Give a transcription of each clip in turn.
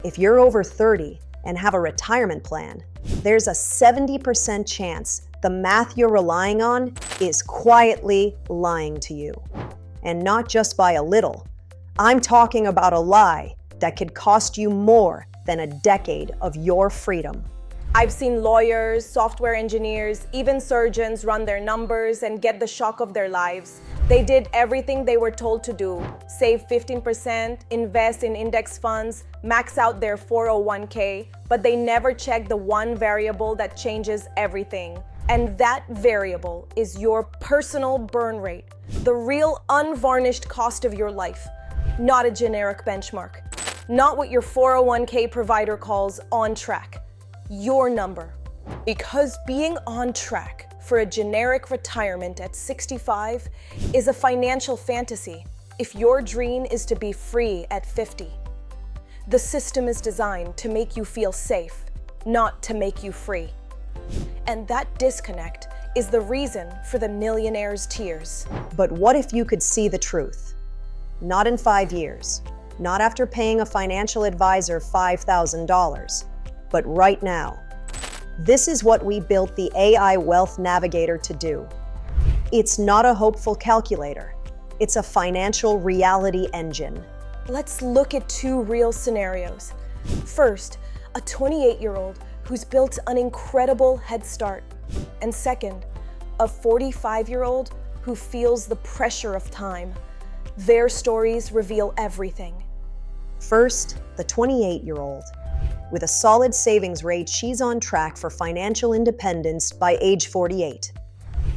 If you're over 30 and have a retirement plan, there's a 70% chance the math you're relying on is quietly lying to you. And not just by a little. I'm talking about a lie that could cost you more than a decade of your freedom. I've seen lawyers, software engineers, even surgeons run their numbers and get the shock of their lives. They did everything they were told to do. Save 15%, invest in index funds, max out their 401k, but they never check the one variable that changes everything. And that variable is your personal burn rate, the real unvarnished cost of your life, not a generic benchmark, not what your 401k provider calls on track. Your number. Because being on track for a generic retirement at 65 is a financial fantasy if your dream is to be free at 50. The system is designed to make you feel safe, not to make you free. And that disconnect is the reason for the Millionaires' tears. But what if you could see the truth? Not in 5 years, not after paying a financial advisor $5,000. But right now. This is what we built the AI Wealth Navigator to do. It's not a hopeful calculator. It's a financial reality engine. Let's look at two real scenarios. First, a 28-year-old who's built an incredible head start. And second, a 45-year-old who feels the pressure of time. Their stories reveal everything. First, the 28-year-old. With a solid savings rate, she's on track for financial independence by age 48.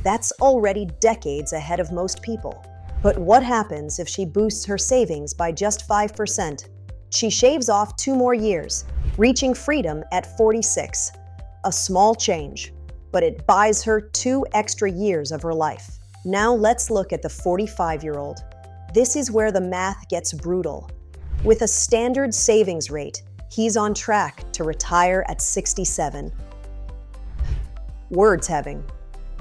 That's already decades ahead of most people. But what happens if she boosts her savings by just 5%? She shaves off 2 more years, reaching freedom at 46. A small change, but it buys her 2 extra years of her life. Now let's look at the 45-year-old. This is where the math gets brutal. With a standard savings rate, he's on track to retire at 67. Words having.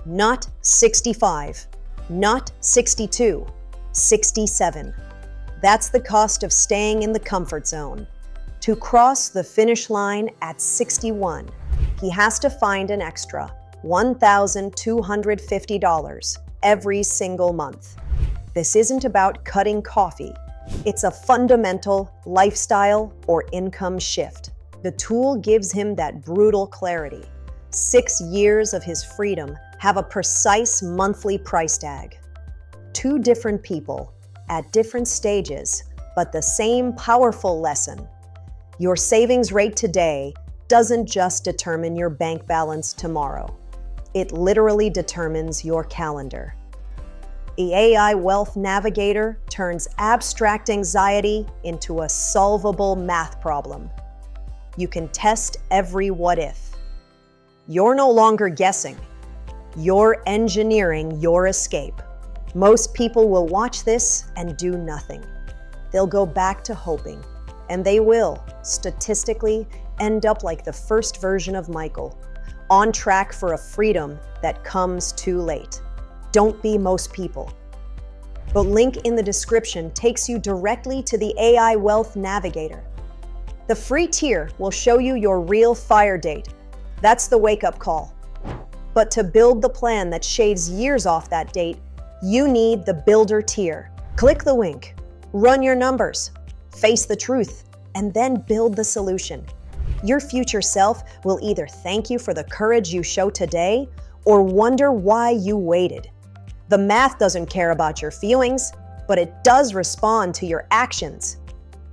Not 65, not 62, 67. That's the cost of staying in the comfort zone. To cross the finish line at 61, he has to find an extra $1,250 every single month. This isn't about cutting coffee. It's a fundamental lifestyle or income shift. The tool gives him that brutal clarity. 6 years of his freedom have a precise monthly price tag. 2 different people at different stages, but the same powerful lesson. Your savings rate today doesn't just determine your bank balance tomorrow. It literally determines your calendar. The AI Wealth Navigator turns abstract anxiety into a solvable math problem. You can test every what if. You're no longer guessing. You're engineering your escape. Most people will watch this and do nothing. They'll go back to hoping, and they will, statistically, end up like the first version of Michael, on track for a freedom that comes too late. Don't be most people. The link in the description takes you directly to the AI Wealth Navigator. The free tier will show you your real fire date. That's the wake-up call. But to build the plan that shaves years off that date, you need the Builder tier. Click the link, run your numbers, face the truth, and then build the solution. Your future self will either thank you for the courage you show today or wonder why you waited. The math doesn't care about your feelings, but it does respond to your actions.